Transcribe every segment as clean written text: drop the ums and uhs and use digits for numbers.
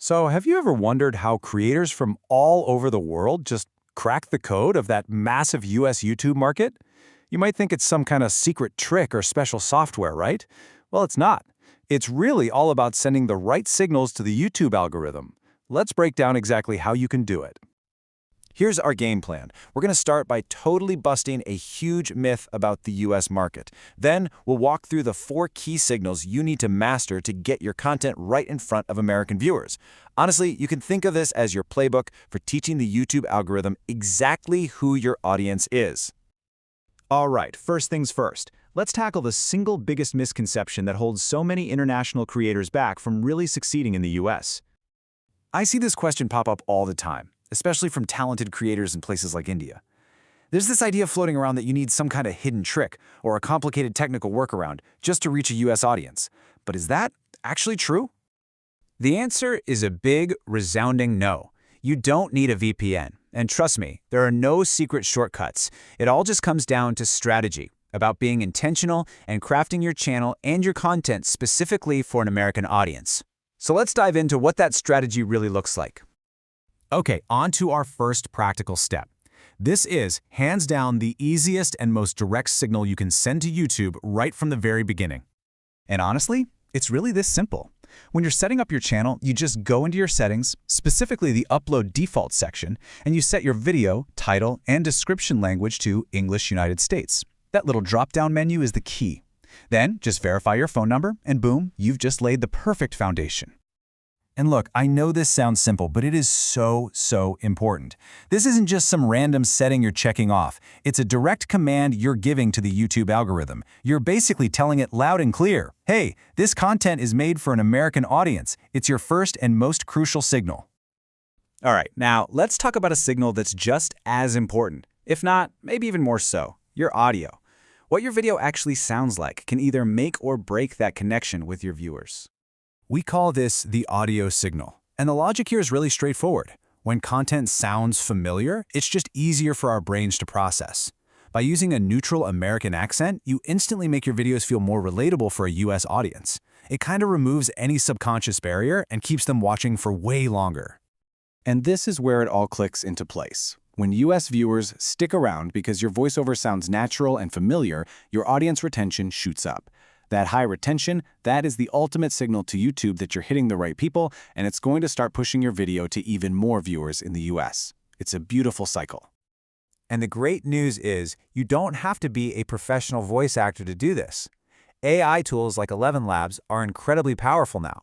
So, have you ever wondered how creators from all over the world just crack the code of that massive US YouTube market? You might think it's some kind of secret trick or special software, right? Well, it's not. It's really all about sending the right signals to the YouTube algorithm. Let's break down exactly how you can do it. Here's our game plan. We're going to start by totally busting a huge myth about the US market. Then we'll walk through the 4 key signals you need to master to get your content right in front of American viewers. Honestly, you can think of this as your playbook for teaching the YouTube algorithm exactly who your audience is. All right, first things first. Let's tackle the single biggest misconception that holds so many international creators back from really succeeding in the US. I see this question pop up all the time, especially from talented creators in places like India. There's this idea floating around that you need some kind of hidden trick or a complicated technical workaround just to reach a US audience. But is that actually true? The answer is a big, resounding no. You don't need a VPN. And trust me, there are no secret shortcuts. It all just comes down to strategy, about being intentional and crafting your channel and your content specifically for an American audience. So let's dive into what that strategy really looks like. Okay, on to our first practical step. This is, hands down, the easiest and most direct signal you can send to YouTube right from the very beginning. And honestly, it's really this simple. When you're setting up your channel, you just go into your settings, specifically the Upload Default section, and you set your video, title, and description language to English United States. That little drop-down menu is the key. Then, just verify your phone number, and boom, you've just laid the perfect foundation. And look, I know this sounds simple, but it is so important. This isn't just some random setting you're checking off. It's a direct command you're giving to the YouTube algorithm. You're basically telling it loud and clear, hey, this content is made for an American audience. It's your first and most crucial signal. All right, now let's talk about a signal that's just as important, if not, maybe even more so, your audio. What your video actually sounds like can either make or break that connection with your viewers. We call this the audio signal, and the logic here is really straightforward. When content sounds familiar, it's just easier for our brains to process. By using a neutral American accent, you instantly make your videos feel more relatable for a US audience. It kind of removes any subconscious barrier and keeps them watching for way longer. And this is where it all clicks into place. When US viewers stick around because your voiceover sounds natural and familiar, your audience retention shoots up. That high retention, that is the ultimate signal to YouTube that you're hitting the right people, and it's going to start pushing your video to even more viewers in the US. It's a beautiful cycle. And the great news is, you don't have to be a professional voice actor to do this. AI tools like 11 Labs are incredibly powerful now.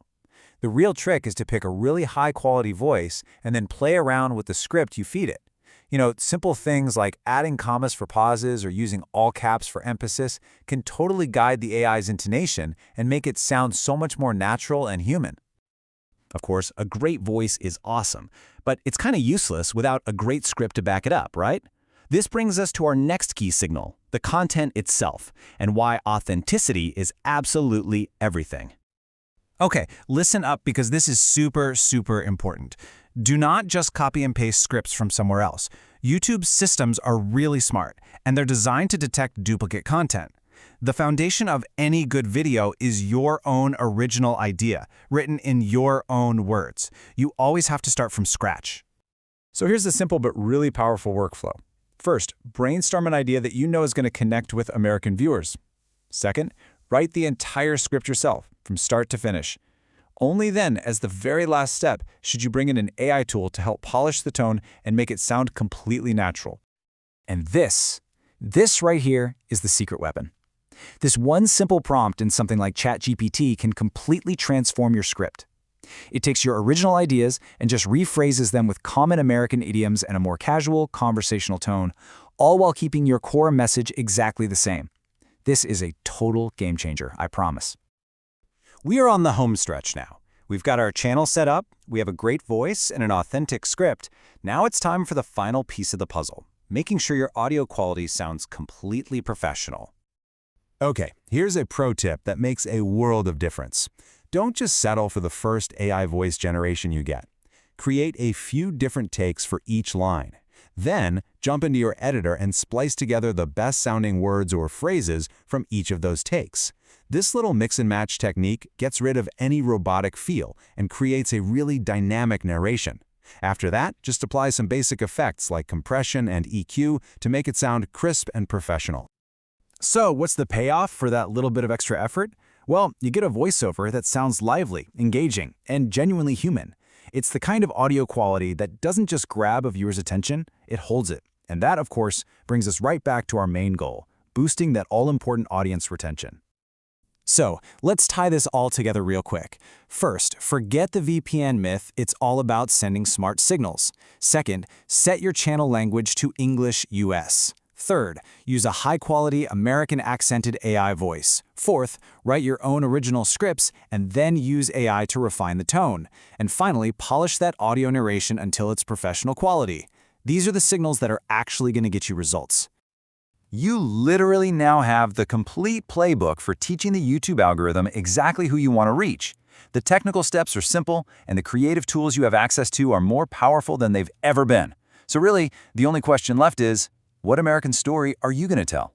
The real trick is to pick a really high-quality voice and then play around with the script you feed it. You know, simple things like adding commas for pauses or using all caps for emphasis can totally guide the AI's intonation and make it sound so much more natural and human. Of course, a great voice is awesome, but it's kind of useless without a great script to back it up, right? This brings us to our next key signal, the content itself, and why authenticity is absolutely everything. Okay, listen up because this is super important. Do not just copy and paste scripts from somewhere else. YouTube's systems are really smart, and they're designed to detect duplicate content. The foundation of any good video is your own original idea, written in your own words. You always have to start from scratch. So here's a simple but really powerful workflow. First, brainstorm an idea that you know is going to connect with American viewers. Second, write the entire script yourself, from start to finish. Only then, as the very last step, should you bring in an AI tool to help polish the tone and make it sound completely natural. And this right here is the secret weapon. This one simple prompt in something like ChatGPT can completely transform your script. It takes your original ideas and just rephrases them with common American idioms and a more casual, conversational tone, all while keeping your core message exactly the same. This is a total game changer, I promise. We are on the home stretch now. We've got our channel set up, we have a great voice and an authentic script. Now it's time for the final piece of the puzzle, making sure your audio quality sounds completely professional. Okay, here's a pro tip that makes a world of difference. Don't just settle for the first AI voice generation you get. Create a few different takes for each line. Then, jump into your editor and splice together the best-sounding words or phrases from each of those takes. This little mix-and-match technique gets rid of any robotic feel and creates a really dynamic narration. After that, just apply some basic effects like compression and EQ to make it sound crisp and professional. So, what's the payoff for that little bit of extra effort? Well, you get a voiceover that sounds lively, engaging, and genuinely human. It's the kind of audio quality that doesn't just grab a viewer's attention, it holds it. And that, of course, brings us right back to our main goal, boosting that all-important audience retention. So, let's tie this all together real quick. First, forget the VPN myth, it's all about sending smart signals. Second, set your channel language to English US. Third, use a high-quality American-accented AI voice. Fourth, write your own original scripts and then use AI to refine the tone. And finally, polish that audio narration until it's professional quality. These are the signals that are actually going to get you results. You literally now have the complete playbook for teaching the YouTube algorithm exactly who you want to reach. The technical steps are simple, and the creative tools you have access to are more powerful than they've ever been. So really, the only question left is, what American story are you going to tell?